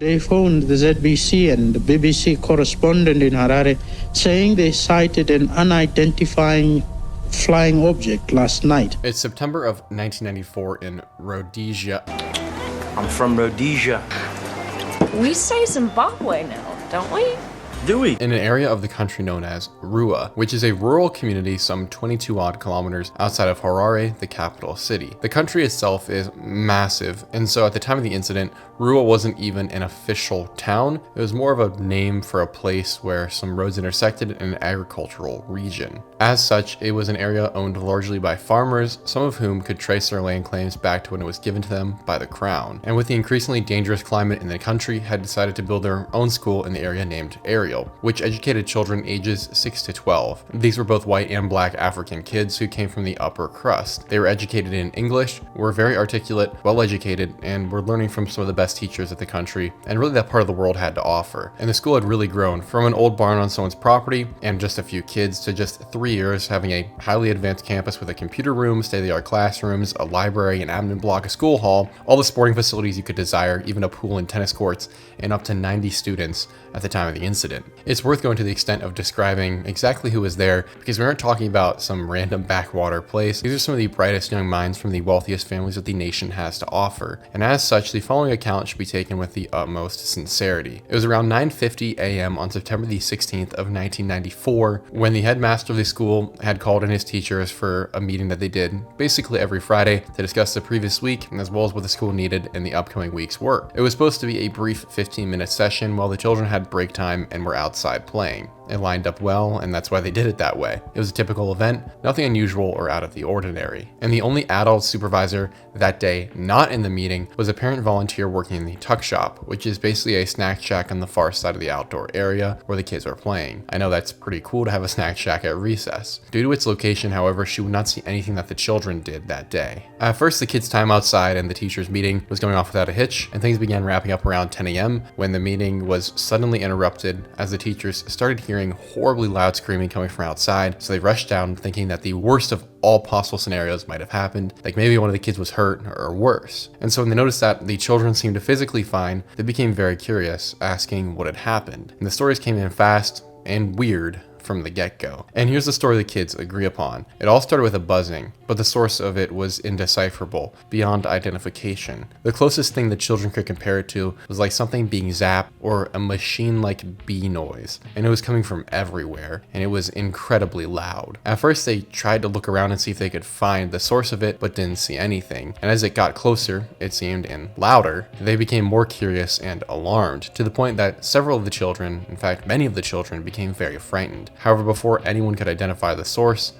They phoned the ZBC and the BBC correspondent in Harare saying they sighted an unidentified flying object last night. It's September of 1994 in Rhodesia. I'm from Rhodesia. We say Zimbabwe now, don't we? Do we? In an area of the country known as Rua, which is a rural community some 22 odd kilometers outside of Harare, the capital city. The country itself is massive, and so at the time of the incident, Rua wasn't even an official town. It was more of a name for a place where some roads intersected in an agricultural region. As such, it was an area owned largely by farmers, some of whom could trace their land claims back to when it was given to them by the crown. And with the increasingly dangerous climate in the country, had decided to build their own school in the area named Ariel, which educated children ages 6 to 12. These were both white and black African kids who came from the upper crust. They were educated in English, were very articulate, well educated, and were learning from some of the best teachers that the country and really that part of the world had to offer. And the school had really grown from an old barn on someone's property and just a few kids to just 3 years having a highly advanced campus with a computer room, state-of-the-art classrooms, a library, an admin block, a school hall, all the sporting facilities you could desire, even a pool and tennis courts, and up to 90 students at the time of the incident. It's worth going to the extent of describing exactly who was there because we aren't talking about some random backwater place. These are some of the brightest young minds from the wealthiest families that the nation has to offer. And as such, the following account should be taken with the utmost sincerity. It was around 9:50 a.m. on September the 16th of 1994 when the headmaster of the school had called in his teachers for a meeting that they did basically every Friday to discuss the previous week as well as what the school needed in the upcoming week's work. It was supposed to be a brief 15-minute session while the children had break time and were outside playing. It lined up well, and that's why they did it that way. It was a typical event, nothing unusual or out of the ordinary. And the only adult supervisor that day not in the meeting was a parent volunteer working in the tuck shop, which is basically a snack shack on the far side of the outdoor area where the kids are playing. I know that's pretty cool to have a snack shack at recess. Due to its location, however, she would not see anything that the children did that day. At first, the kids' time outside and the teacher's meeting was going off without a hitch, and things began wrapping up around 10 a.m. when the meeting was suddenly interrupted as the teachers started hearing horribly loud screaming coming from outside, so they rushed down thinking that the worst of all possible scenarios might have happened, like maybe one of the kids was hurt or worse. And so when they noticed that the children seemed physically fine, they became very curious, asking what had happened. And the stories came in fast and weird from the get-go. And here's the story the kids agree upon. It all started with a buzzing, but the source of it was indecipherable, beyond identification. The closest thing the children could compare it to was like something being zapped or a machine-like bee noise, and it was coming from everywhere, and it was incredibly loud. At first they tried to look around and see if they could find the source of it, but didn't see anything. And as it got closer, it seemed, and louder, they became more curious and alarmed, to the point that several of the children, in fact many of the children, became very frightened. However, before anyone could identify the source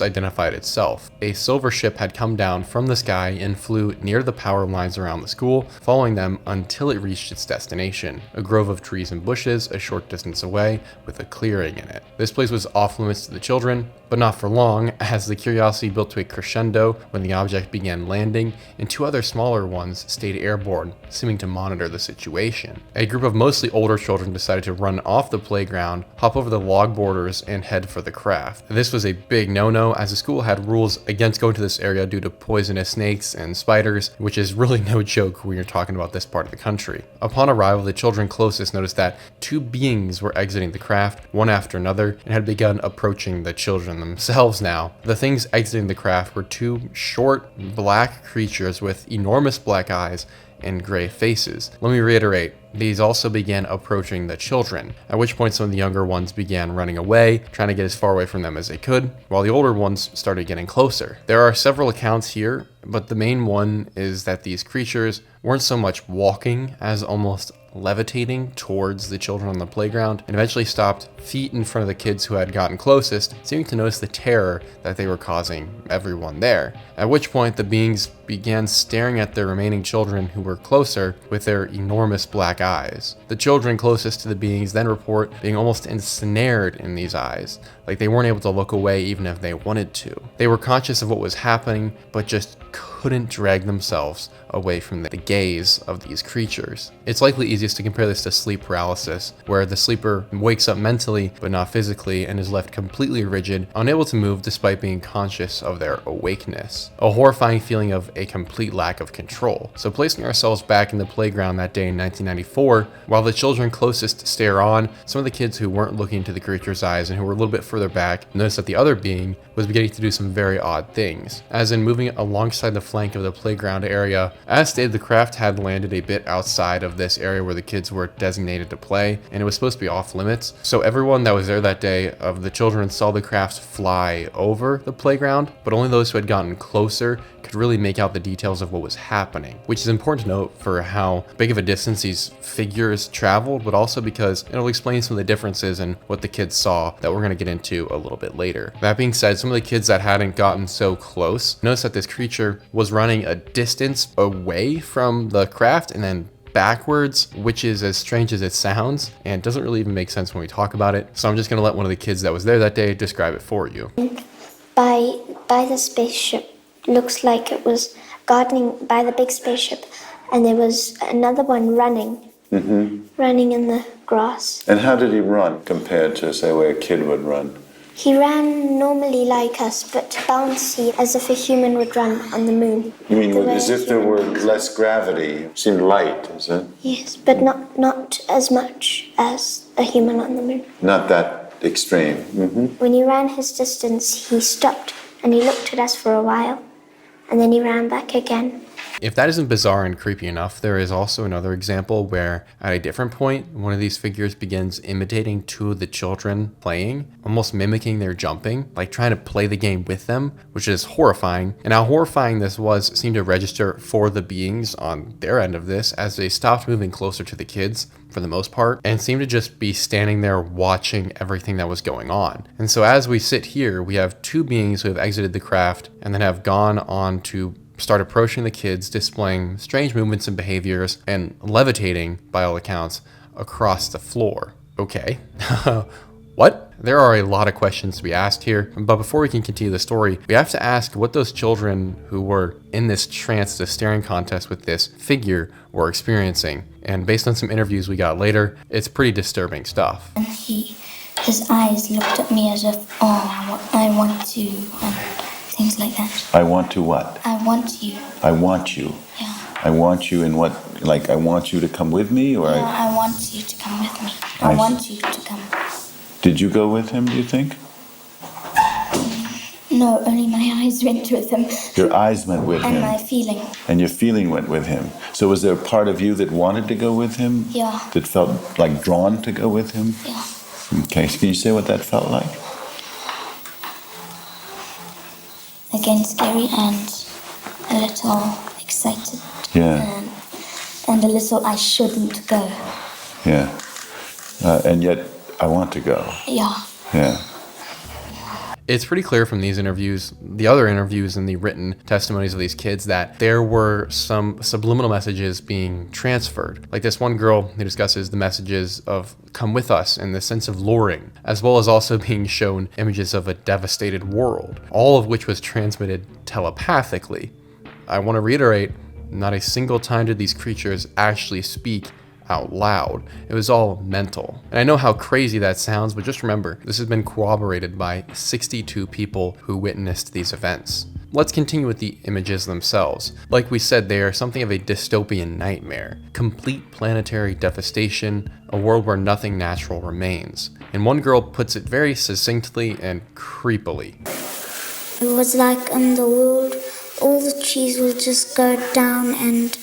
identified itself. A silver ship had come down from the sky and flew near the power lines around the school, following them until it reached its destination, a grove of trees and bushes a short distance away with a clearing in it. This place was off limits to the children, but not for long, as the curiosity built to a crescendo when the object began landing, and two other smaller ones stayed airborne, seeming to monitor the situation. A group of mostly older children decided to run off the playground, hop over the log borders, and head for the craft. This was a big no-no, as the school had rules against going to this area due to poisonous snakes and spiders, which is really no joke when you're talking about this part of the country. Upon arrival, the children closest noticed that two beings were exiting the craft, one after another, and had begun approaching the children themselves now. The things exiting the craft were two short, black creatures with enormous black eyes and gray faces. Let me reiterate, these also began approaching the children, at which point some of the younger ones began running away, trying to get as far away from them as they could, while the older ones started getting closer. There are several accounts here, but the main one is that these creatures weren't so much walking as almost levitating towards the children on the playground, and eventually stopped feet in front of the kids who had gotten closest, seeming to notice the terror that they were causing everyone there. At which point the beings began staring at the remaining children who were closer with their enormous black eyes. The children closest to the beings then report being almost ensnared in these eyes. Like they weren't able to look away even if they wanted to. They were conscious of what was happening, but just couldn't drag themselves away from the gaze of these creatures. It's likely easiest to compare this to sleep paralysis, where the sleeper wakes up mentally but not physically and is left completely rigid, unable to move despite being conscious of their awakeness. A horrifying feeling of a complete lack of control. So placing ourselves back in the playground that day in 1994, while the children closest stare on, some of the kids who weren't looking into the creature's eyes and who were a little bit further back noticed that the other being was beginning to do some very odd things, as in moving alongside the flank of the playground area. As stated, the craft had landed a bit outside of this area where the kids were designated to play, and it was supposed to be off limits. So everyone that was there that day of the children saw the craft fly over the playground, but only those who had gotten closer could really make out the details of what was happening, which is important to note for how big of a distance these figures traveled, but also because it'll explain some of the differences in what the kids saw that we're going to get into a little bit later. That being said, some of the kids that hadn't gotten so close noticed that this creature was running a distance away from the craft and then backwards, which is as strange as it sounds and doesn't really even make sense when we talk about it. So I'm just going to let one of the kids that was there that day describe it for you. By the spaceship, looks like it was gardening by the big spaceship, and there was another one running in the grass. And how did he run compared to, say, where a kid would run? He ran normally like us, but bouncy, as if a human would run on the moon. You mean The way as a if there human were would. less gravity? It seemed light, is it? Yes, but not as much as a human on the moon. Not that extreme. When he ran his distance, he stopped and he looked at us for a while, and then he ran back again. If that isn't bizarre and creepy enough, there is also another example where at a different point, one of these figures begins imitating two of the children playing, almost mimicking their jumping, like trying to play the game with them, which is horrifying. And how horrifying this was seemed to register for the beings on their end of this as they stopped moving closer to the kids for the most part and seemed to just be standing there watching everything that was going on. And so as we sit here, we have two beings who have exited the craft and then have gone on to start approaching the kids, displaying strange movements and behaviors and levitating, by all accounts, across the floor. Okay. What? There are a lot of questions to be asked here, but before we can continue the story, we have to ask what those children who were in this trance, this staring contest with this figure, were experiencing. And based on some interviews we got later, it's pretty disturbing stuff. And his eyes looked at me as if, I want to, and things like that. I want to what? I want you. I want you. Yeah. I want you in what? Like, I want you to come with me, or Yeah, I want you to come with me. I want you to come. Did you go with him, do you think? No, only my eyes went with him. Your eyes went with And him. my feeling. And your feeling went with him. So was there a part of you that wanted to go with him? Yeah. That felt like drawn to go with him? Yeah. Okay, so can you say what that felt like? Again, scary and a little excited. Yeah. And a little I shouldn't go. Yeah. And yet, I want to go. Yeah. Yeah. It's pretty clear from these interviews, the other interviews and the written testimonies of these kids, that there were some subliminal messages being transferred. Like this one girl who discusses the messages of come with us and the sense of luring, as well as also being shown images of a devastated world, all of which was transmitted telepathically. I want to reiterate, not a single time did these creatures actually speak out loud. It was all mental. And I know how crazy that sounds, but just remember, this has been corroborated by 62 people who witnessed these events. Let's continue with the images themselves. Like we said, they are something of a dystopian nightmare. Complete planetary devastation, a world where nothing natural remains. And one girl puts it very succinctly and creepily. It was like in the world, all the trees will just go down and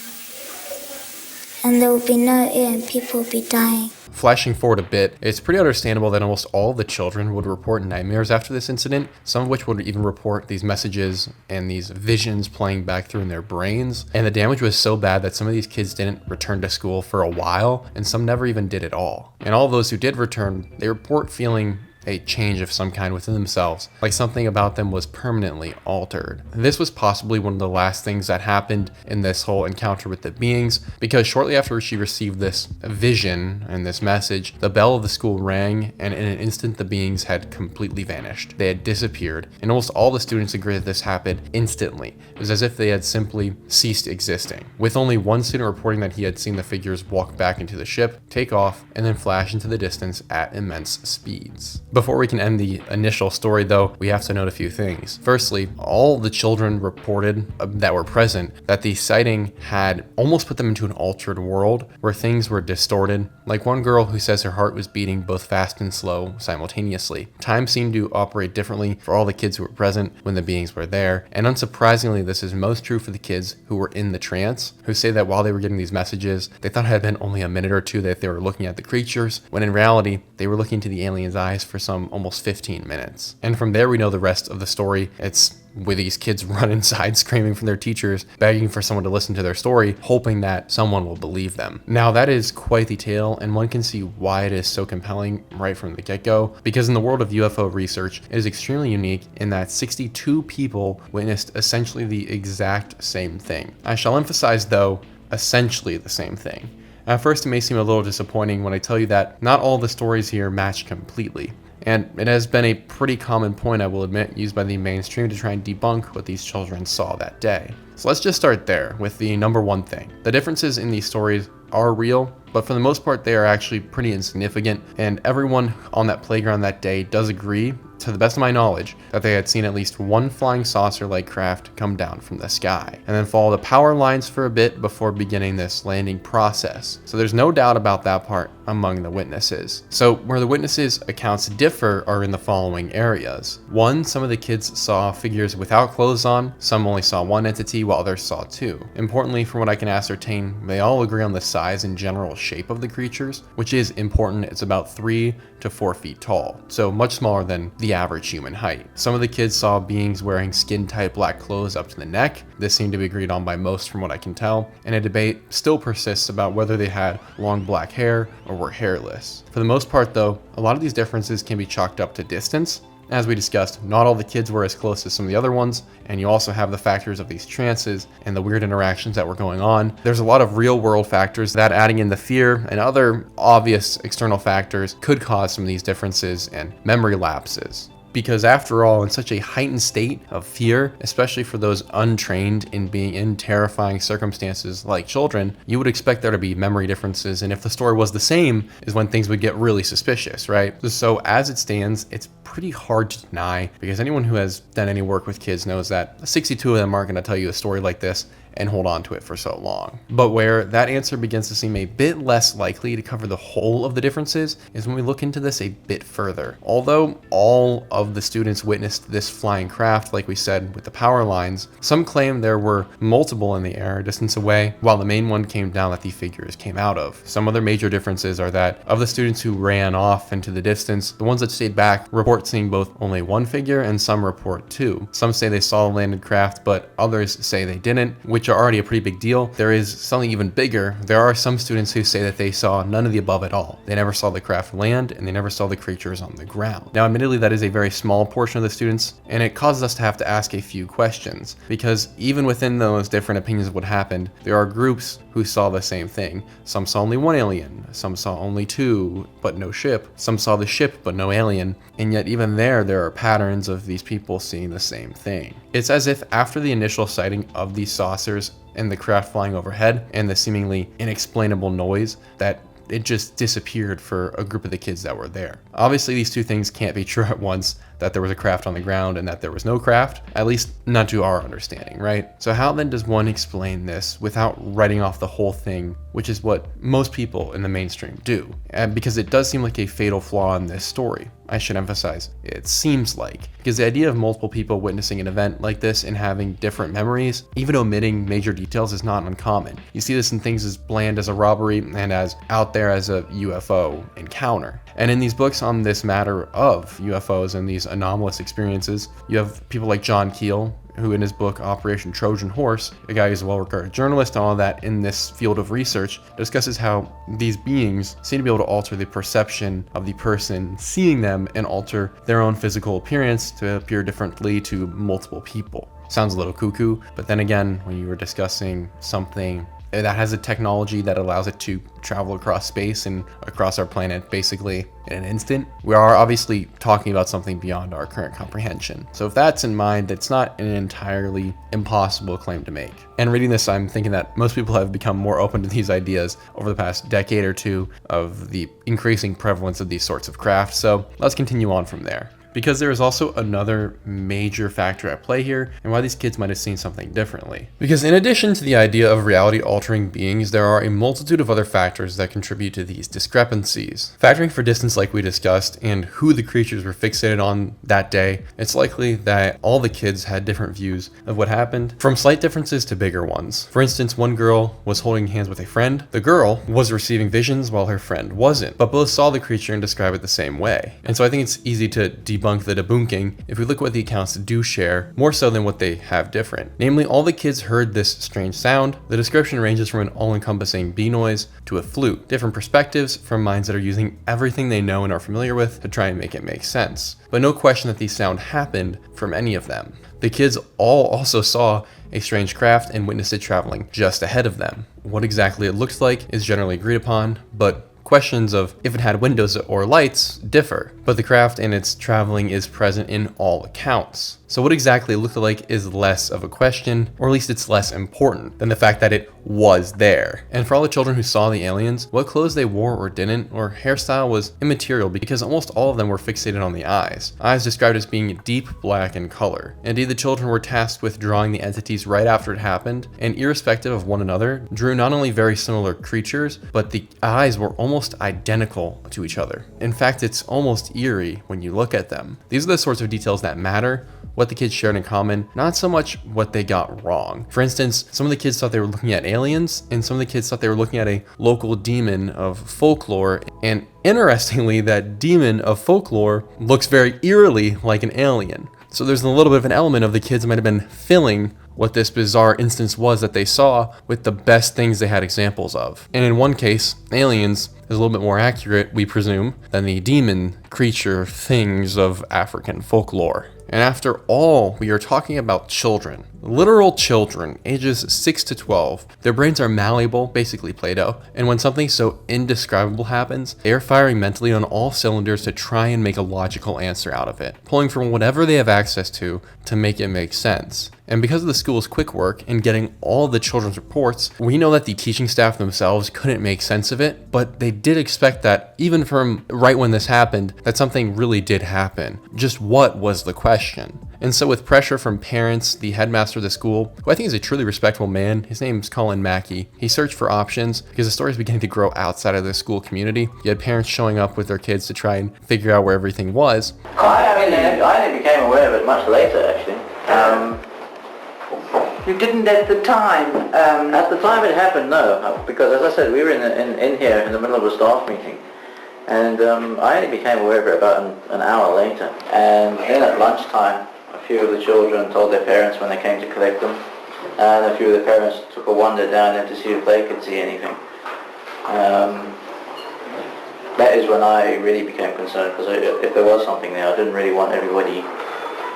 there will be no air and people will be dying. Flashing forward a bit, it's pretty understandable that almost all of the children would report nightmares after this incident, some of which would even report these messages and these visions playing back through in their brains. And the damage was so bad that some of these kids didn't return to school for a while, and some never even did at all. And all of those who did return, they report feeling a change of some kind within themselves, like something about them was permanently altered. This was possibly one of the last things that happened in this whole encounter with the beings, because shortly after she received this vision and this message, the bell of the school rang, and in an instant the beings had completely vanished. They had disappeared, and almost all the students agree that this happened instantly. It was as if they had simply ceased existing, with only one student reporting that he had seen the figures walk back into the ship, take off, and then flash into the distance at immense speeds. Before we can end the initial story though, we have to note a few things. Firstly, all the children reported that were present that the sighting had almost put them into an altered world where things were distorted, like one girl who says her heart was beating both fast and slow simultaneously. Time seemed to operate differently for all the kids who were present when the beings were there, and unsurprisingly this is most true for the kids who were in the trance, who say that while they were getting these messages, they thought it had been only a minute or two that they were looking at the creatures, when in reality they were looking into the aliens' eyes for some almost 15 minutes. And from there we know the rest of the story. It's where these kids run inside screaming from their teachers, begging for someone to listen to their story, hoping that someone will believe them. Now that is quite the tale, and one can see why it is so compelling right from the get-go, because in the world of UFO research, it is extremely unique in that 62 people witnessed essentially the exact same thing. I shall emphasize though, essentially the same thing. At first it may seem a little disappointing when I tell you that not all the stories here match completely. And it has been a pretty common point, I will admit, used by the mainstream to try and debunk what these children saw that day. So let's just start there with the number one thing. The differences in these stories are real, but for the most part they are actually pretty insignificant, and everyone on that playground that day does agree, to the best of my knowledge, that they had seen at least one flying saucer-like craft come down from the sky, and then follow the power lines for a bit before beginning this landing process. So there's no doubt about that part among the witnesses. So where the witnesses' accounts differ are in the following areas. One, some of the kids saw figures without clothes on, some only saw one entity while others saw two. Importantly, from what I can ascertain, they all agree on the size and general shape of the creatures, which is important. It's about 3 to 4 feet tall, so much smaller than the average human height. Some of the kids saw beings wearing skin-tight black clothes up to the neck. This seemed to be agreed on by most from what I can tell, and a debate still persists about whether they had long black hair or were hairless. For the most part though, a lot of these differences can be chalked up to distance. As we discussed, not all the kids were as close as some of the other ones, and you also have the factors of these trances and the weird interactions that were going on. There's a lot of real world factors that, adding in the fear and other obvious external factors, could cause some of these differences and memory lapses. Because after all, in such a heightened state of fear, especially for those untrained in being in terrifying circumstances like children, you would expect there to be memory differences, and if the story was the same, is when things would get really suspicious, right? So as it stands, it's pretty hard to deny, because anyone who has done any work with kids knows that 62 of them aren't going to tell you a story like this and hold on to it for so long. But where that answer begins to seem a bit less likely to cover the whole of the differences is when we look into this a bit further. Although all of the students witnessed this flying craft, like we said with the power lines, some claim there were multiple in the air a distance away, while the main one came down that the figures came out of. Some other major differences are that of the students who ran off into the distance, the ones that stayed back report seeing both only one figure, and some report two. Some say they saw a landed craft, but others say they didn't, which are already a pretty big deal. There is something even bigger. There are some students who say that they saw none of the above at all. They never saw the craft land, and they never saw the creatures on the ground. Now, admittedly, that is a very small portion of the students, and it causes us to have to ask a few questions, because even within those different opinions of what happened, there are groups who saw the same thing. Some saw only one alien, some saw only two, but no ship. Some saw the ship, but no alien. And yet even there are patterns of these people seeing the same thing. It's as if after the initial sighting of these saucers and the craft flying overhead and the seemingly inexplainable noise, that it just disappeared for a group of the kids that were there. Obviously, these two things can't be true at once, that there was a craft on the ground and that there was no craft, at least not to our understanding, right? So how then does one explain this without writing off the whole thing, which is what most people in the mainstream do? And because it does seem like a fatal flaw in this story. I should emphasize, it seems like, because the idea of multiple people witnessing an event like this and having different memories, even omitting major details, is not uncommon. You see this in things as bland as a robbery and as out there as a UFO encounter. And in these books on this matter of UFOs and these anomalous experiences. You have people like John Keel, who in his book Operation Trojan Horse, a guy who's a well-regarded journalist and all that in this field of research, discusses how these beings seem to be able to alter the perception of the person seeing them and alter their own physical appearance to appear differently to multiple people. Sounds a little cuckoo, but then again, when you were discussing something that has a technology that allows it to travel across space and across our planet basically in an instant, we are obviously talking about something beyond our current comprehension. So if that's in mind, it's not an entirely impossible claim to make. And reading this, I'm thinking that most people have become more open to these ideas over the past decade or two of the increasing prevalence of these sorts of craft. So let's continue on from there. Because there is also another major factor at play here and why these kids might have seen something differently. Because in addition to the idea of reality altering beings, there are a multitude of other factors that contribute to these discrepancies. Factoring for distance like we discussed and who the creatures were fixated on that day, it's likely that all the kids had different views of what happened, from slight differences to bigger ones. For instance, one girl was holding hands with a friend. The girl was receiving visions while her friend wasn't, but both saw the creature and describe it the same way. And so I think it's easy to debunk the debunking if we look at what the accounts do share, more so than what they have different. Namely, all the kids heard this strange sound. The description ranges from an all-encompassing bee noise to a flute, different perspectives from minds that are using everything they know and are familiar with to try and make it make sense. But no question that these sound happened from any of them. The kids all also saw a strange craft and witnessed it traveling just ahead of them. What exactly it looks like is generally agreed upon, but questions of if it had windows or lights differ, but the craft and its traveling is present in all accounts. So what exactly it looked like is less of a question, or at least it's less important than the fact that it was there. And for all the children who saw the aliens, what clothes they wore or didn't, or hairstyle was immaterial because almost all of them were fixated on the eyes. Eyes described as being deep black in color. Indeed, the children were tasked with drawing the entities right after it happened, and irrespective of one another, drew not only very similar creatures, but the eyes were almost identical to each other. In fact, it's almost eerie when you look at them. These are the sorts of details that matter, what the kids shared in common, not so much what they got wrong. For instance, some of the kids thought they were looking at aliens, and some of the kids thought they were looking at a local demon of folklore. And interestingly, that demon of folklore looks very eerily like an alien. So there's a little bit of an element of the kids might have been filling what this bizarre instance was that they saw with the best things they had examples of. And in one case, aliens is a little bit more accurate, we presume, than the demon creature things of African folklore. And after all, we are talking about children, literal children, ages 6 to 12. Their brains are malleable, basically Play-Doh, and when something so indescribable happens, they are firing mentally on all cylinders to try and make a logical answer out of it, pulling from whatever they have access to make it make sense. And because of the school's quick work in getting all the children's reports, we know that the teaching staff themselves couldn't make sense of it, but they did expect that even from right when this happened, that something really did happen. Just what was the question? And so with pressure from parents, the headmaster of the school, who I think is a truly respectable man, his name's Colin Mack, he searched for options because the story is beginning to grow outside of the school community. You had parents showing up with their kids to try and figure out where everything was. I only became aware of it much later, actually. You didn't at the time? At the time it happened, no, because as I said, we were in here in the middle of a staff meeting, and I only became aware of it about an hour later. And then at lunchtime, a few of the children told their parents when they came to collect them, and a few of the parents took a wander down there to see if they could see anything. That is when I really became concerned, because if there was something there, I didn't really want everybody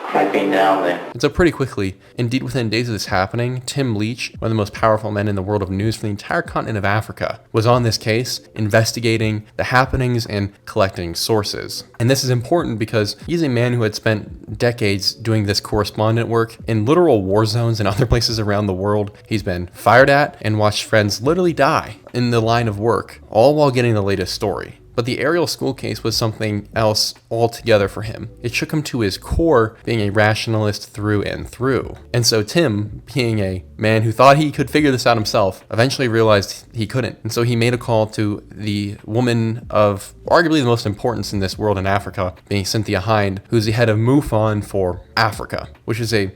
had been down there. And so pretty quickly, indeed within days of this happening, Tim Leach, one of the most powerful men in the world of news for the entire continent of Africa, was on this case, investigating the happenings and collecting sources. And this is important because he's a man who had spent decades doing this correspondent work in literal war zones and other places around the world. He's been fired at and watched friends literally die in the line of work, all while getting the latest story. But the Ariel School case was something else altogether for him. It shook him to his core, being a rationalist through and through. And so Tim, being a man who thought he could figure this out himself, eventually realized he couldn't. And so he made a call to the woman of arguably the most importance in this world in Africa, being Cynthia Hind, who's the head of MUFON for Africa, which is a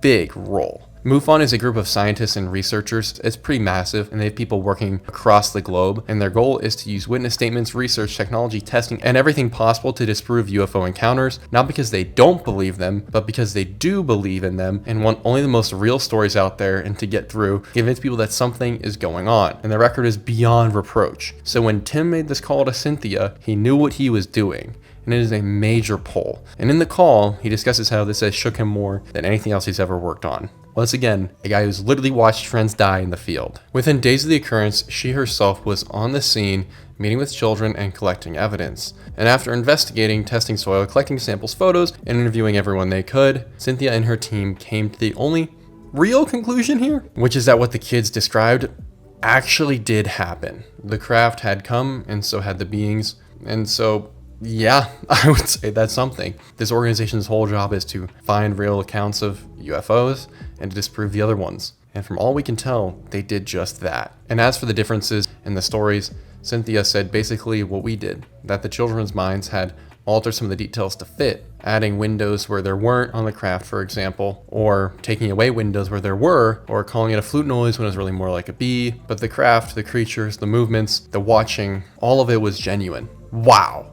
big role. MUFON is a group of scientists and researchers. It's pretty massive, and they have people working across the globe, and their goal is to use witness statements, research, technology, testing, and everything possible to disprove UFO encounters, not because they don't believe them, but because they do believe in them and want only the most real stories out there, and to get through, convince people that something is going on. And the record is beyond reproach. So when Tim made this call to Cynthia, he knew what he was doing. And it is a major pull. And in the call, he discusses how this has shook him more than anything else he's ever worked on. Once again, a guy who's literally watched friends die in the field. Within days of the occurrence, she herself was on the scene, meeting with children and collecting evidence. And after investigating, testing soil, collecting samples, photos, and interviewing everyone they could, Cynthia and her team came to the only real conclusion here, which is that what the kids described actually did happen. The craft had come, and so had the beings, and so yeah, I would say that's something. This organization's whole job is to find real accounts of UFOs and to disprove the other ones. And from all we can tell, they did just that. And as for the differences in the stories, Cynthia said basically what we did, that the children's minds had altered some of the details to fit, adding windows where there weren't on the craft, for example, or taking away windows where there were, or calling it a flute noise when it was really more like a bee. But the craft, the creatures, the movements, the watching, all of it was genuine. Wow.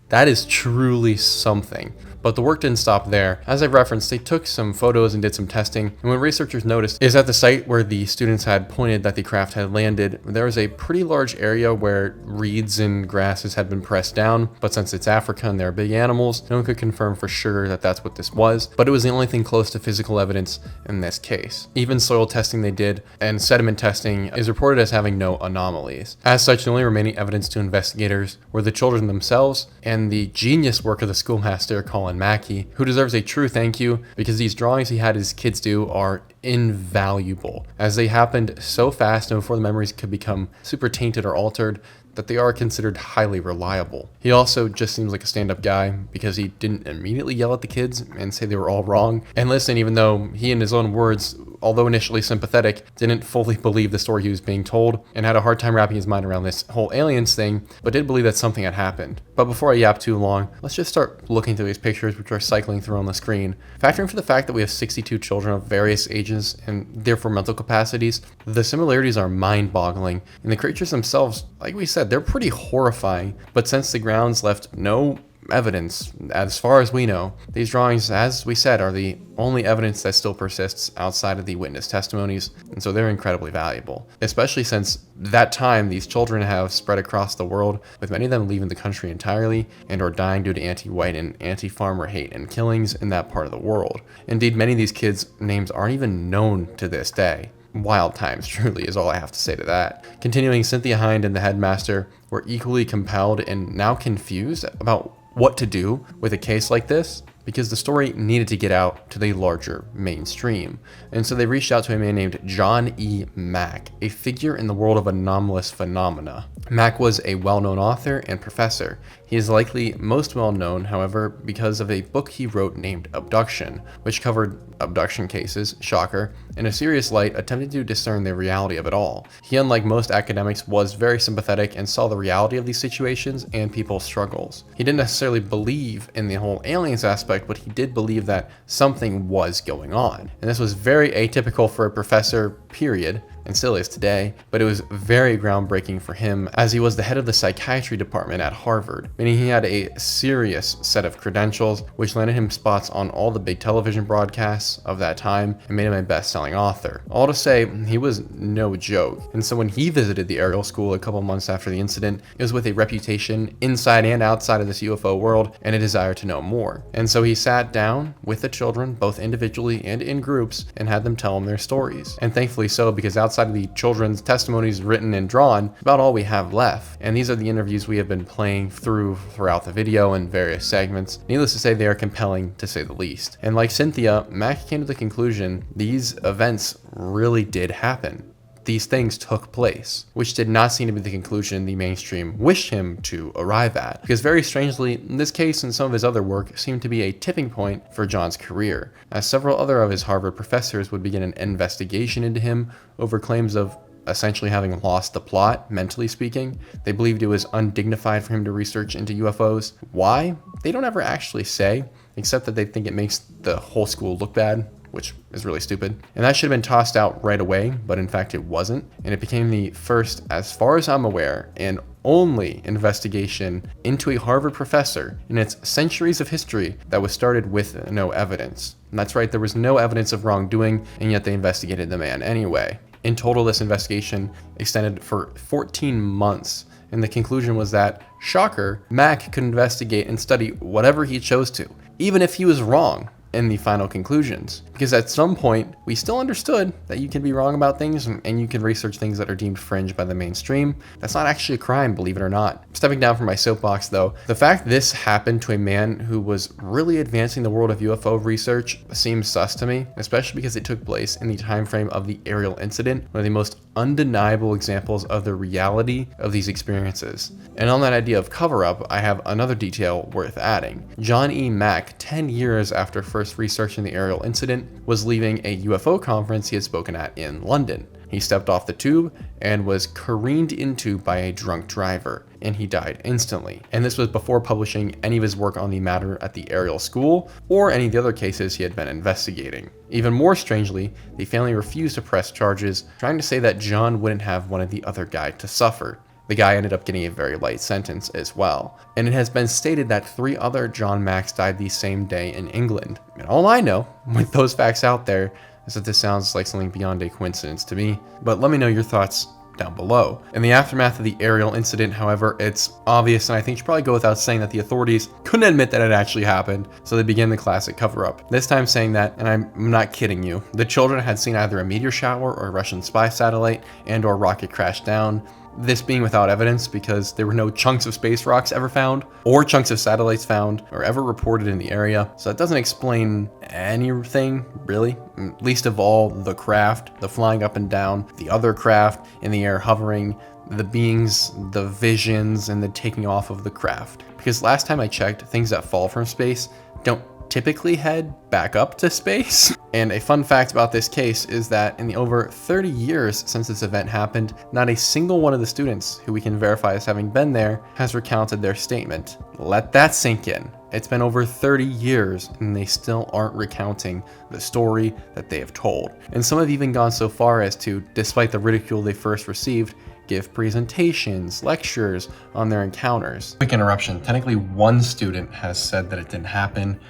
That is truly something. But the work didn't stop there. As I referenced, they took some photos and did some testing, and what researchers noticed is at the site where the students had pointed that the craft had landed, there was a pretty large area where reeds and grasses had been pressed down, but since it's Africa and there are big animals, no one could confirm for sure that that's what this was, but it was the only thing close to physical evidence in this case. Even soil testing they did, and sediment testing, is reported as having no anomalies. As such, the only remaining evidence to investigators were the children themselves and the genius work of the schoolmaster, Mack, who deserves a true thank you, because these drawings he had his kids do are invaluable, as they happened so fast and before the memories could become super tainted or altered, that they are considered highly reliable. He also just seems like a stand-up guy, because he didn't immediately yell at the kids and say they were all wrong. And listen, even though he, in his own words, although initially sympathetic, didn't fully believe the story he was being told, and had a hard time wrapping his mind around this whole aliens thing, but did believe that something had happened. But before I yap too long, let's just start looking through these pictures which are cycling through on the screen. Factoring for the fact that we have 62 children of various ages and therefore mental capacities, the similarities are mind-boggling, and the creatures themselves, like we said, they're pretty horrifying. But since the grounds left no evidence, as far as we know, these drawings, as we said, are the only evidence that still persists outside of the witness testimonies, and so they're incredibly valuable, especially since that time these children have spread across the world, with many of them leaving the country entirely and or dying due to anti-white and anti-farmer hate and killings in that part of the world. Indeed, many of these kids' names aren't even known to this day. Wild times, truly, is all I have to say to that. Continuing, Cynthia Hind and the headmaster were equally compelled and now confused about what to do with a case like this, because the story needed to get out to the larger mainstream. And so they reached out to a man named John E. Mack, a figure in the world of anomalous phenomena. Mack was a well-known author and professor. He is likely most well known, however, because of a book he wrote named Abduction, which covered abduction cases, shocker, in a serious light, attempting to discern the reality of it all. He, unlike most academics, was very sympathetic and saw the reality of these situations and people's struggles. He didn't necessarily believe in the whole aliens aspect, but he did believe that something was going on. And this was very atypical for a professor, period, and still is today, but it was very groundbreaking for him, as he was the head of the psychiatry department at Harvard, meaning he had a serious set of credentials, which landed him spots on all the big television broadcasts of that time and made him a best-selling author. All to say, he was no joke. And so when he visited the Ariel School a couple months after the incident, it was with a reputation inside and outside of this UFO world and a desire to know more. And so he sat down with the children, both individually and in groups, and had them tell him their stories. And thankfully so, because outside of the children's testimonies written and drawn, about all we have left. And these are the interviews we have been playing throughout the video in various segments. Needless to say, they are compelling to say the least. And like Cynthia, Mack came to the conclusion these events really did happen. These things took place, which did not seem to be the conclusion the mainstream wished him to arrive at, because very strangely, this case and some of his other work seemed to be a tipping point for John's career, as several other of his Harvard professors would begin an investigation into him over claims of essentially having lost the plot, mentally speaking. They believed it was undignified for him to research into UFOs. Why? They don't ever actually say, except that they think it makes the whole school look bad. which is really stupid. And that should have been tossed out right away, but in fact it wasn't. And it became the first, as far as I'm aware, and only investigation into a Harvard professor in its centuries of history that was started with no evidence. And that's right, there was no evidence of wrongdoing, and yet they investigated the man anyway. In total, this investigation extended for 14 months, and the conclusion was that, shocker, Mack could investigate and study whatever he chose to, even if he was wrong in the final conclusions. Because at some point, we still understood that you can be wrong about things and you can research things that are deemed fringe by the mainstream. That's not actually a crime, believe it or not. Stepping down from my soapbox though, the fact this happened to a man who was really advancing the world of UFO research seems sus to me, especially because it took place in the time frame of the Ariel incident, one of the most undeniable examples of the reality of these experiences. And on that idea of cover-up, I have another detail worth adding. John E. Mack, 10 years after first researching the Ariel incident, was leaving a UFO conference he had spoken at in London. He stepped off the tube and was careened into by a drunk driver, and he died instantly. And this was before publishing any of his work on the matter at the Ariel School or any of the other cases he had been investigating. Even more strangely, the family refused to press charges, trying to say that John wouldn't have wanted the other guy to suffer. The guy ended up getting a very light sentence as well. And it has been stated that 3 other John Macks died the same day in England. And all I know, with those facts out there, is that this sounds like something beyond a coincidence to me. But let me know your thoughts down below. In the aftermath of the Ariel incident, however, it's obvious, and I think should probably go without saying, that the authorities couldn't admit that it actually happened, so they began the classic cover-up. This time saying that, and I'm not kidding you, the children had seen either a meteor shower or a Russian spy satellite and or rocket crash down. This being without evidence because there were no chunks of space rocks ever found, or chunks of satellites found, or ever reported in the area. So that doesn't explain anything, really. Least of all, the craft, the flying up and down, the other craft in the air hovering, the beings, the visions, and the taking off of the craft. Because last time I checked, things that fall from space don't typically head back up to space. And a fun fact about this case is that in the over 30 years since this event happened, not a single one of the students who we can verify as having been there has recounted their statement. Let that sink in. It's been over 30 years and they still aren't recounting the story that they have told. And some have even gone so far as to, despite the ridicule they first received, give presentations, lectures on their encounters. Quick interruption. Technically, one student has said that it didn't happen,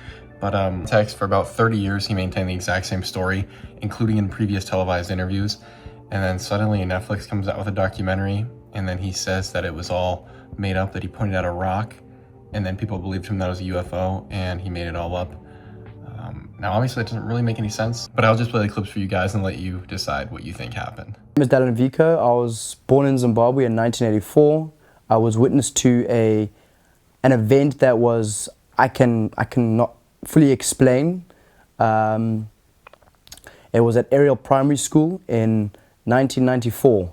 but text for about 30 years he maintained the exact same story, including in previous televised interviews. And then suddenly Netflix comes out with a documentary, and then he says that it was all made up, that he pointed at a rock, and then people believed him that it was a UFO, and he made it all up. Now, obviously, that doesn't really make any sense, but I'll just play the clips for you guys and let you decide what you think happened. My name is Dylan Vico. I was born in Zimbabwe in 1984. I was witness to an event that was, I cannot fully explain. It was at Ariel Primary School in 1994,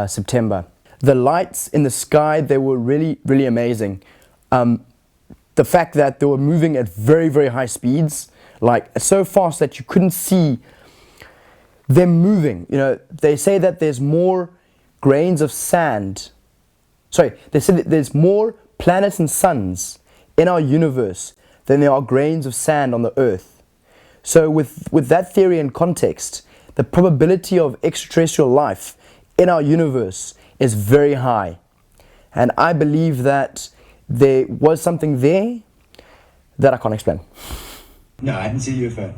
September. The lights in the sky, they were really, really amazing. The fact that they were moving at very, very high speeds, like so fast that you couldn't see them moving. You know, they say that there's more grains of sand. Sorry, they said that there's more planets and suns in our universe than there are grains of sand on the Earth. So with that theory in context, the probability of extraterrestrial life in our universe is very high. And I believe that there was something there that I can't explain. No, I didn't see UFO.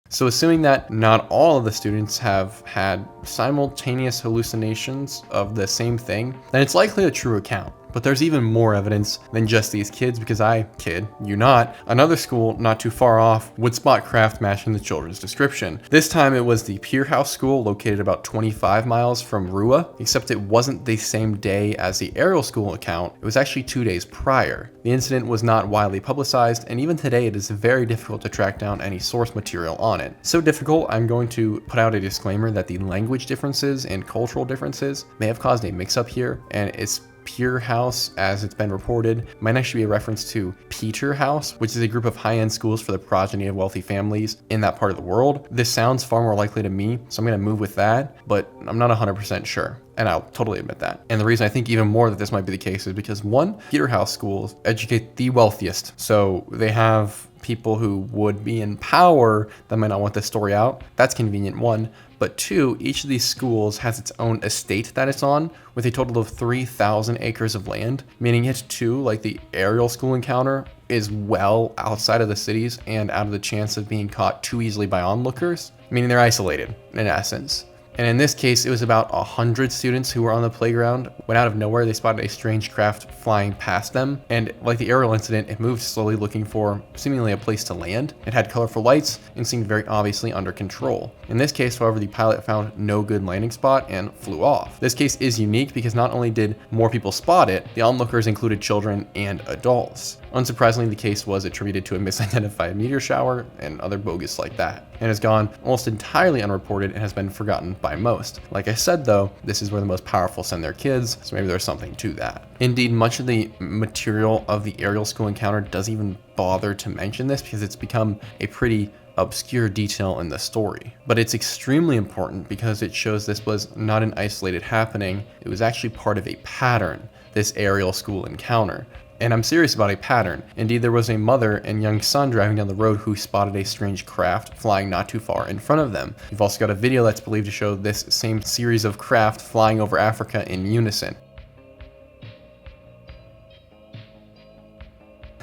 So assuming that not all of the students have had simultaneous hallucinations of the same thing, then it's likely a true account. But there's even more evidence than just these kids, because I kid you not, another school not too far off would spot craft matching the children's description. This time it was the Pier House School, located about 25 miles from Rua, except it wasn't the same day as the Ariel School account. It was actually 2 days prior. The incident was not widely publicized, and even today it is very difficult to track down any source material on it. So difficult, I'm going to put out a disclaimer that the language differences and cultural differences may have caused a mix-up here, and it's Pier House, as it's been reported, might actually be a reference to Peter House, which is a group of high-end schools for the progeny of wealthy families in that part of the world. This sounds far more likely to me, so I'm going to move with that, but I'm not 100% sure. And I'll totally admit that. And the reason I think even more that this might be the case is because one, Peterhouse schools educate the wealthiest. So they have people who would be in power that might not want this story out. That's convenient, one. But two, each of these schools has its own estate that it's on with a total of 3,000 acres of land, meaning it too, like the Ariel School encounter, is well outside of the cities and out of the chance of being caught too easily by onlookers, meaning they're isolated in essence. And in this case, it was about 100 students who were on the playground when out of nowhere they spotted a strange craft flying past them. And like the Ariel incident, it moved slowly looking for seemingly a place to land. It had colorful lights and seemed very obviously under control. In this case, however, the pilot found no good landing spot and flew off. This case is unique because not only did more people spot it, the onlookers included children and adults. Unsurprisingly, the case was attributed to a misidentified meteor shower and other bogus like that, and has gone almost entirely unreported and has been forgotten by most. Like I said though, this is where the most powerful send their kids, so maybe there's something to that. Indeed, much of the material of the Ariel School encounter doesn't even bother to mention this because it's become a pretty obscure detail in the story. But it's extremely important because it shows this was not an isolated happening, it was actually part of a pattern, this Ariel School encounter. And I'm serious about a pattern. Indeed, there was a mother and young son driving down the road who spotted a strange craft flying not too far in front of them. You've also got a video that's believed to show this same series of craft flying over Africa in unison.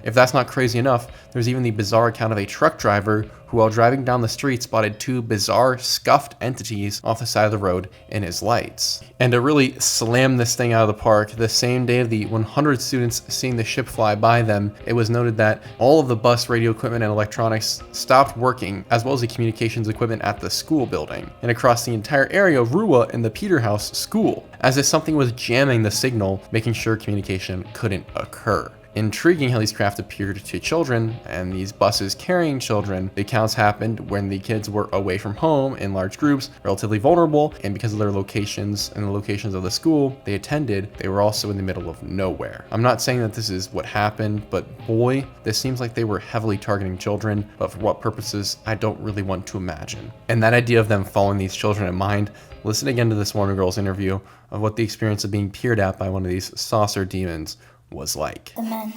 If that's not crazy enough, there's even the bizarre account of a truck driver who, while driving down the street, spotted two bizarre scuffed entities off the side of the road in his lights. And to really slam this thing out of the park, the same day of the 100 students seeing the ship fly by them, it was noted that all of the bus radio equipment and electronics stopped working, as well as the communications equipment at the school building, and across the entire area of Rua in the Peterhouse school, as if something was jamming the signal, making sure communication couldn't occur. Intriguing how these craft appeared to children, and these buses carrying children. The accounts happened when the kids were away from home in large groups, relatively vulnerable, and because of their locations and the locations of the school they attended, they were also in the middle of nowhere. I'm not saying that this is what happened, but boy, this seems like they were heavily targeting children, but for what purposes, I don't really want to imagine. And that idea of them following these children in mind, listen again to this Warner Girls interview of what the experience of being peered at by one of these saucer demons was like. The man,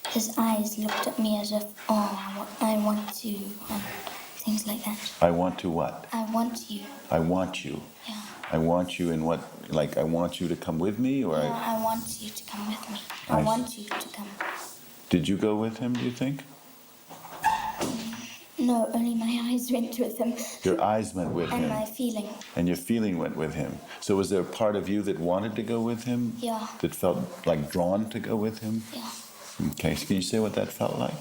his eyes looked at me as if, oh, I want to, and things like that. I want to what? I want you. I want you. Yeah. I want you in what? Like I want you to come with me, or No, I want you to come with me. I want you to come. Did you go with him, do you think? No, only my eyes went with him. Your eyes went with him. And my feeling. And your feeling went with him. So was there a part of you that wanted to go with him? Yeah. That felt like drawn to go with him? Yeah. Okay, so can you say what that felt like?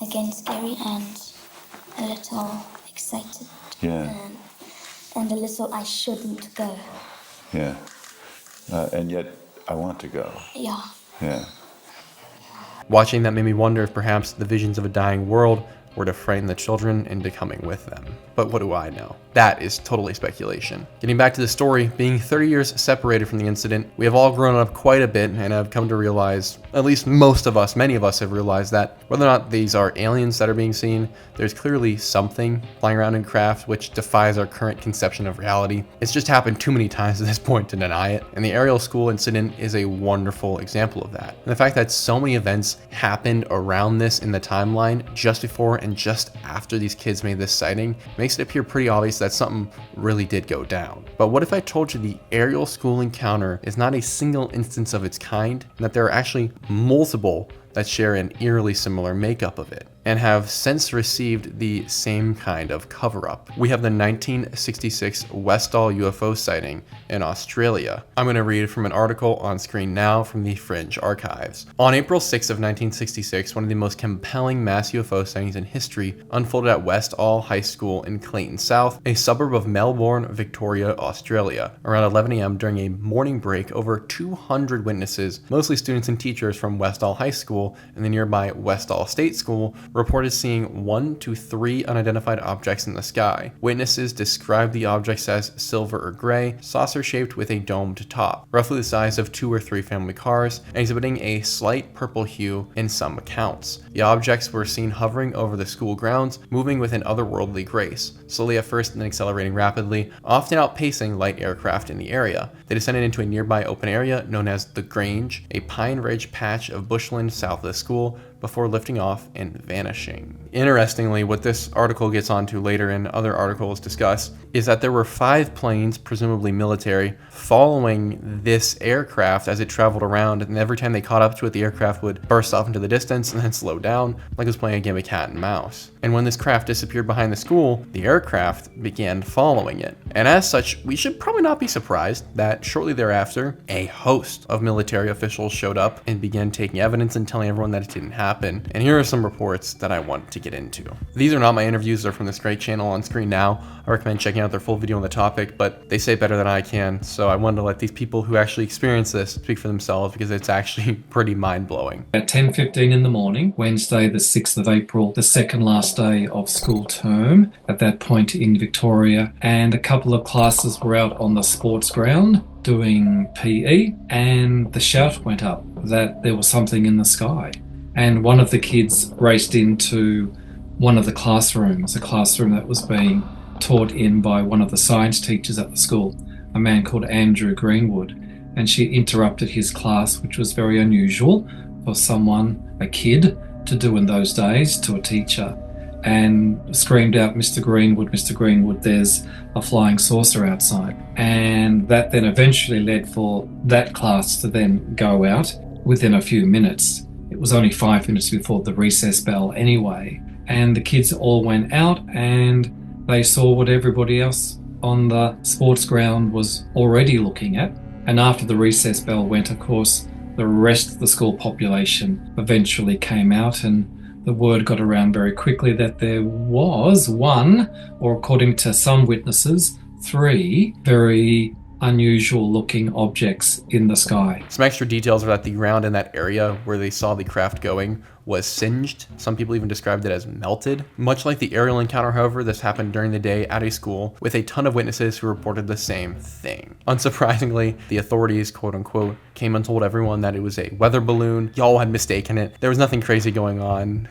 Again, scary and a little excited. Yeah. And a little I shouldn't go. Yeah. And yet I want to go. Yeah. Yeah. Watching that made me wonder if perhaps the visions of a dying world were to frighten the children into coming with them. But what do I know? That is totally speculation. Getting back to the story, being 30 years separated from the incident, we have all grown up quite a bit and have come to realize, at least most of us, many of us have realized that whether or not these are aliens that are being seen, there's clearly something flying around in craft which defies our current conception of reality. It's just happened too many times at this point to deny it, and the Ariel School incident is a wonderful example of that. And the fact that so many events happened around this in the timeline just before and just after these kids made this sighting makes it appear pretty obvious that something really did go down. But what if I told you the Ariel School encounter is not a single instance of its kind, and that there are actually multiple that share an eerily similar makeup of it, and have since received the same kind of cover-up? We have the 1966 Westall UFO sighting in Australia. I'm going to read from an article on screen now from the Fringe Archives. On April 6 of 1966, one of the most compelling mass UFO sightings in history unfolded at Westall High School in Clayton South, a suburb of Melbourne, Victoria, Australia. Around 11 a.m. during a morning break, over 200 witnesses, mostly students and teachers from Westall High School, School and the nearby Westall State School reported seeing 1 to 3 unidentified objects in the sky. Witnesses described the objects as silver or gray, saucer-shaped with a domed top, roughly the size of 2 or 3 family cars, and exhibiting a slight purple hue in some accounts. The objects were seen hovering over the school grounds, moving with an otherworldly grace, slowly at first and then accelerating rapidly, often outpacing light aircraft in the area. They descended into a nearby open area known as the Grange, a pine ridge patch of bushland south of the school, before lifting off and vanishing. Interestingly, what this article gets onto later and other articles discuss is that there were 5 planes, presumably military, following this aircraft as it traveled around, and every time they caught up to it, the aircraft would burst off into the distance and then slow down, like it was playing a game of cat and mouse. And when this craft disappeared behind the school, the aircraft began following it. And as such, we should probably not be surprised that shortly thereafter, a host of military officials showed up and began taking evidence and telling everyone that it didn't happen. And here are some reports that I want to get into. These are not my interviews, they're from this great channel on screen now. I recommend checking out their full video on the topic, but they say it better than I can, so I wanted to let these people who actually experience this speak for themselves because it's actually pretty mind-blowing. At 10:15 in the morning, Wednesday the 6th of April, the second last day of school term at that point in Victoria, and a couple of classes were out on the sports ground doing PE, and the shout went up that there was something in the sky. And one of the kids raced into one of the classrooms, a classroom that was being taught in by one of the science teachers at the school, a man called Andrew Greenwood. And she interrupted his class, which was very unusual for someone, a kid, to do in those days to a teacher, and screamed out, Mr. Greenwood, there's a flying saucer outside. And that then eventually led for that class to then go out within a few minutes. It was only 5 minutes before the recess bell anyway. And the kids all went out and they saw what everybody else on the sports ground was already looking at. And after the recess bell went, of course, the rest of the school population eventually came out, and the word got around very quickly that there was 1, or according to some witnesses, 3 very unusual looking objects in the sky. Some extra details are that the ground in that area where they saw the craft going was singed. Some people even described it as melted. Much like the Ariel encounter, however, this happened during the day at a school with a ton of witnesses who reported the same thing. Unsurprisingly, the authorities, quote unquote, came and told everyone that it was a weather balloon. Y'all had mistaken it. There was nothing crazy going on.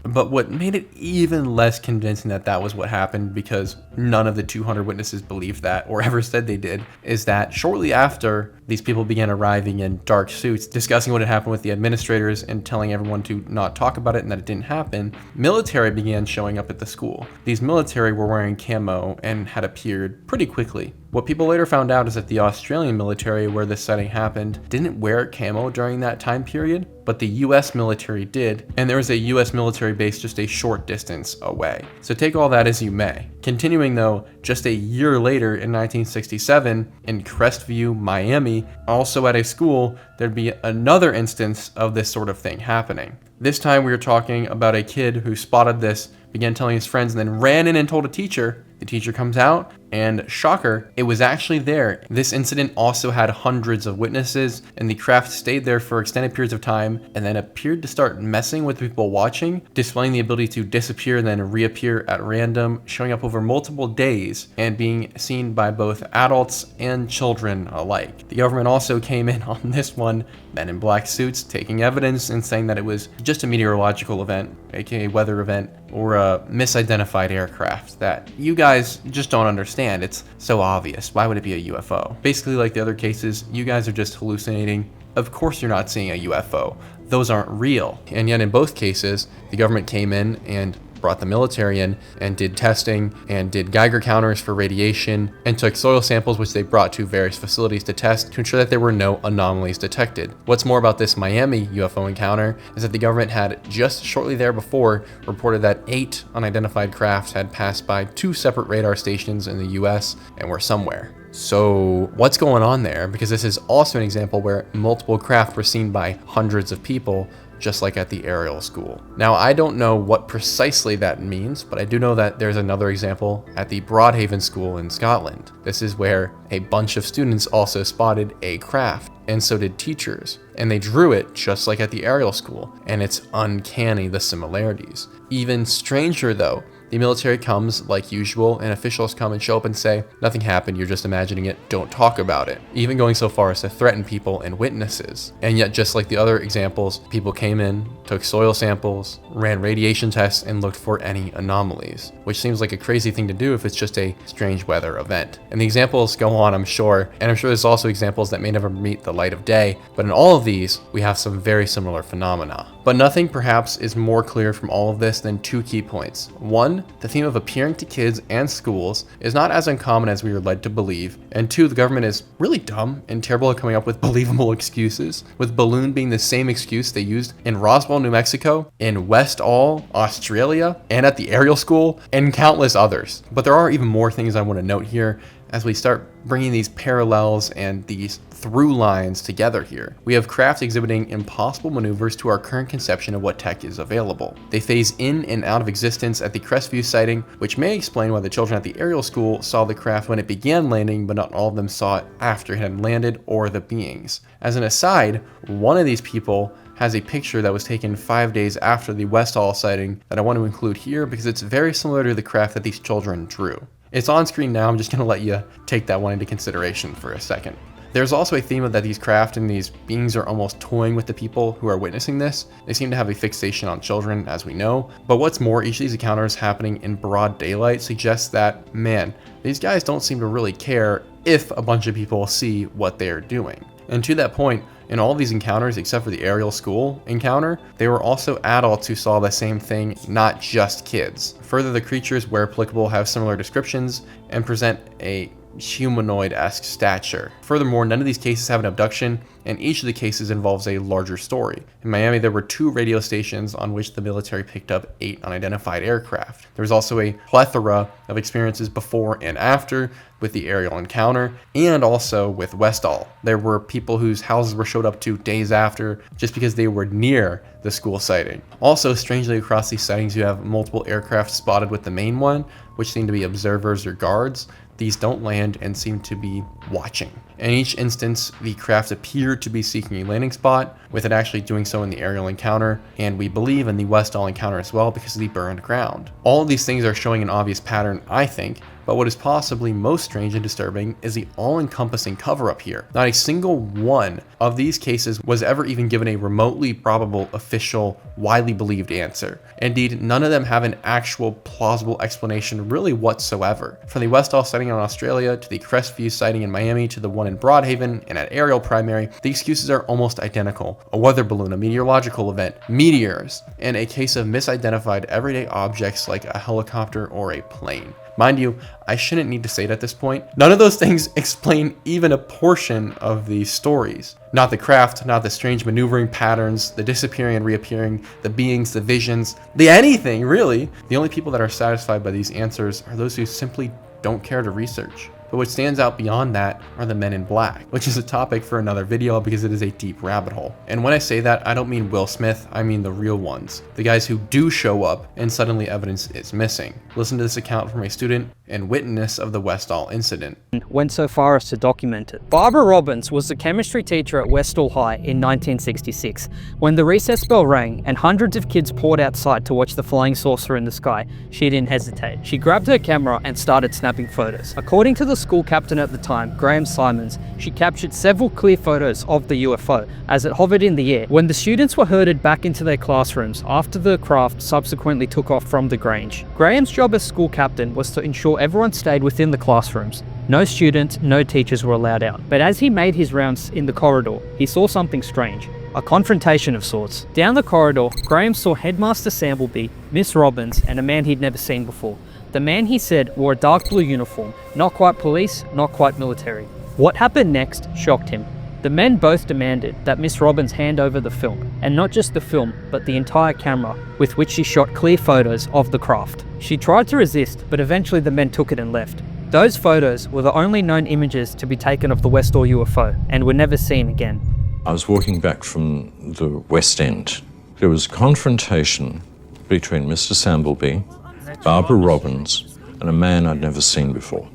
But what made it even less convincing that that was what happened, because none of the 200 witnesses believed that or ever said they did, is that shortly after these people began arriving in dark suits, discussing what had happened with the administrators and telling everyone to not talk about it and that it didn't happen, military began showing up at the school. These military were wearing camo and had appeared pretty quickly. What people later found out is that the Australian military, where this sighting happened, didn't wear camo during that time period, but the US military did, and there was a US military base just a short distance away. So take all that as you may. Continuing though, just a year later in 1967, in Crestview, Miami, also at a school, there'd be another instance of this sort of thing happening. This time we were talking about a kid who spotted this, began telling his friends, and then ran in and told a teacher. The teacher comes out, and shocker, it was actually there. This incident also had hundreds of witnesses, and the craft stayed there for extended periods of time and then appeared to start messing with people watching, displaying the ability to disappear and then reappear at random, showing up over multiple days and being seen by both adults and children alike. The government also came in on this one, men in black suits taking evidence and saying that it was just a meteorological event, aka weather event, or a misidentified aircraft that you guys just don't understand. It's so obvious. Why would it be a UFO? Basically, like the other cases, you guys are just hallucinating. Of course you're not seeing a UFO. Those aren't real. And yet in both cases, the government came in and brought the military in and did testing and did Geiger counters for radiation and took soil samples, which they brought to various facilities to test to ensure that there were no anomalies detected. What's more about this Miami UFO encounter is that the government had just shortly there before reported that 8 unidentified crafts had passed by 2 separate radar stations in the US and were somewhere. So what's going on there? Because this is also an example where multiple craft were seen by hundreds of people, just like at the Ariel School. Now, I don't know what precisely that means, but I do know that there's another example at the Broadhaven School in Scotland. This is where a bunch of students also spotted a craft, and so did teachers, and they drew it just like at the Ariel School, and it's uncanny, the similarities. Even stranger though, the military comes like usual, and officials come and show up and say, nothing happened, you're just imagining it, don't talk about it. Even going so far as to threaten people and witnesses. And yet, just like the other examples, people came in, took soil samples, ran radiation tests, and looked for any anomalies, which seems like a crazy thing to do if it's just a strange weather event. And the examples go on, I'm sure, and I'm sure there's also examples that may never meet the light of day, but in all of these, we have some very similar phenomena. But nothing perhaps is more clear from all of this than two key points. One, the theme of appearing to kids and schools is not as uncommon as we are led to believe. And two, the government is really dumb and terrible at coming up with believable excuses, with balloon being the same excuse they used in Roswell, New Mexico, in Westall, Australia, and at the Ariel School, and countless others. But there are even more things I want to note here as we start bringing these parallels and these through lines together here. We have craft exhibiting impossible maneuvers to our current conception of what tech is available. They phase in and out of existence at the Crestview sighting, which may explain why the children at the Ariel School saw the craft when it began landing, but not all of them saw it after it had landed, or the beings. As an aside, one of these people has a picture that was taken 5 days after the Westall sighting that I want to include here because it's very similar to the craft that these children drew. It's on screen now, I'm just going to let you take that one into consideration for a second. There's also a theme of that these craft and these beings are almost toying with the people who are witnessing this. They seem to have a fixation on children, as we know. But what's more, each of these encounters happening in broad daylight suggests that, man, these guys don't seem to really care if a bunch of people see what they're doing. And to that point, in all these encounters, except for the Ariel School encounter, they were also adults who saw the same thing, not just kids. Further, the creatures, where applicable, have similar descriptions and present a humanoid-esque stature. Furthermore, none of these cases have an abduction, and each of the cases involves a larger story. In Miami, there were 2 radio stations on which the military picked up 8 unidentified aircraft. There was also a plethora of experiences before and after with the aerial encounter, and also with Westall. There were people whose houses were showed up to days after just because they were near the school sighting. Also, strangely, across these sightings, you have multiple aircraft spotted with the main one, which seem to be observers or guards. These don't land and seem to be watching. In each instance, the craft appeared to be seeking a landing spot, with it actually doing so in the aerial encounter, and we believe in the Westall encounter as well because of the burned ground. All of these things are showing an obvious pattern, I think, but what is possibly most strange and disturbing is the all-encompassing cover-up here. Not a single one of these cases was ever even given a remotely probable, official, widely believed answer. Indeed, none of them have an actual plausible explanation really whatsoever. From the Westall sighting in Australia, to the Crestview sighting in Miami, to the one in Broadhaven and at Ariel Primary, the excuses are almost identical. A weather balloon, a meteorological event, meteors, and a case of misidentified everyday objects like a helicopter or a plane. Mind you, I shouldn't need to say it at this point. None of those things explain even a portion of these stories. Not the craft, not the strange maneuvering patterns, the disappearing and reappearing, the beings, the visions, the anything really. The only people that are satisfied by these answers are those who simply don't care to research. But what stands out beyond that are the men in black, which is a topic for another video because it is a deep rabbit hole. And when I say that, I don't mean Will Smith, I mean the real ones. The guys who do show up and suddenly evidence is missing. Listen to this account from a student and witness of the Westall incident. Went so far as to document it. Barbara Robbins was the chemistry teacher at Westall High in 1966. When the recess bell rang and hundreds of kids poured outside to watch the flying saucer in the sky, she didn't hesitate. She grabbed her camera and started snapping photos. According to the school captain at the time, Graham Simons, she captured several clear photos of the UFO as it hovered in the air. When the students were herded back into their classrooms after the craft subsequently took off from the Grange, Graham's job as school captain was to ensure everyone stayed within the classrooms. No students, no teachers were allowed out. But as he made his rounds in the corridor, he saw something strange. A confrontation of sorts. Down the corridor, Graham saw Headmaster Sambleby, Miss Robbins, and a man he'd never seen before. The man, he said, wore a dark blue uniform, not quite police, not quite military. What happened next shocked him. The men both demanded that Miss Robbins hand over the film, and not just the film, but the entire camera, with which she shot clear photos of the craft. She tried to resist, but eventually the men took it and left. Those photos were the only known images to be taken of the Westall UFO, and were never seen again. I was walking back from the West End There was confrontation between Mr. Sambleby, Barbara Robbins, and a man I'd never seen before.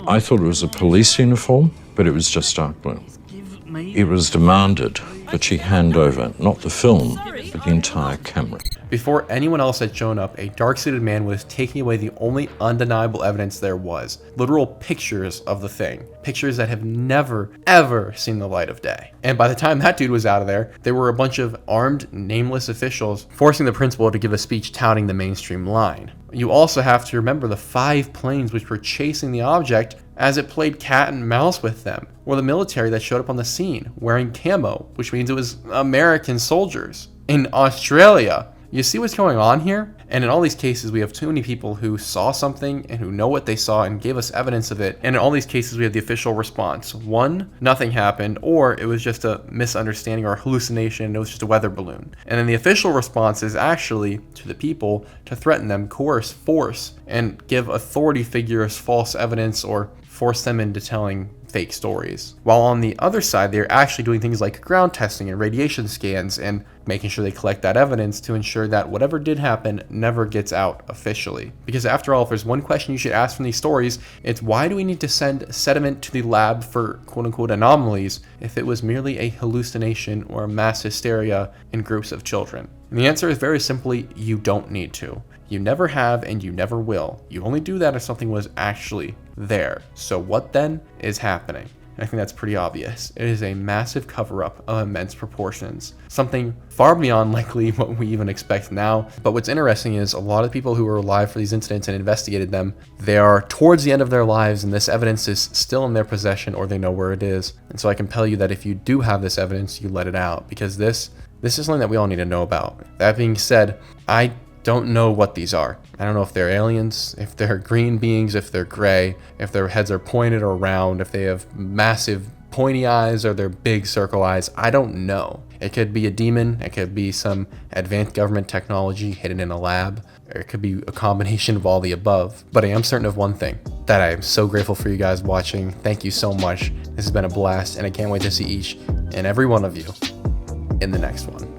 I thought it was a police uniform, but it was just dark blue. It was demanded that she hand over not the film, but the entire camera. Before anyone else had shown up, a dark-suited man was taking away the only undeniable evidence there was. Literal pictures of the thing. Pictures that have never, ever seen the light of day. And by the time that dude was out of there, there were a bunch of armed, nameless officials forcing the principal to give a speech touting the mainstream line. You also have to remember the 5 planes which were chasing the object as it played cat and mouse with them, or the military that showed up on the scene wearing camo, which means it was American soldiers in Australia. You see what's going on here? And in all these cases, we have too many people who saw something and who know what they saw and gave us evidence of it. And in all these cases, we have the official response. 1, nothing happened, or it was just a misunderstanding or a hallucination, and it was just a weather balloon. And then the official response is actually to the people to threaten them, coerce, force, and give authority figures false evidence or force them into telling fake stories. While on the other side, they're actually doing things like ground testing and radiation scans and making sure they collect that evidence to ensure that whatever did happen never gets out officially. Because after all, if there's one question you should ask from these stories, it's why do we need to send sediment to the lab for quote-unquote anomalies if it was merely a hallucination or a mass hysteria in groups of children? And the answer is very simply, you don't need to. You never have and you never will. You only do that if something was actually there. So what then is happening? And I think that's pretty obvious. It is a massive cover-up of immense proportions. Something far beyond likely what we even expect now. But what's interesting is a lot of people who were alive for these incidents and investigated them, they are towards the end of their lives and this evidence is still in their possession or they know where it is. And so I can tell you that if you do have this evidence, you let it out because this is something that we all need to know about. That being said, I don't know what these are. I don't know if they're aliens, if they're green beings, if they're gray, if their heads are pointed or round, if they have massive pointy eyes or they're big circle eyes. I don't know. It could be a demon, it could be some advanced government technology hidden in a lab, or it could be a combination of all the above. But I am certain of one thing, that I am so grateful for you guys watching. Thank you so much. This has been a blast, and I can't wait to see each and every one of you in the next one.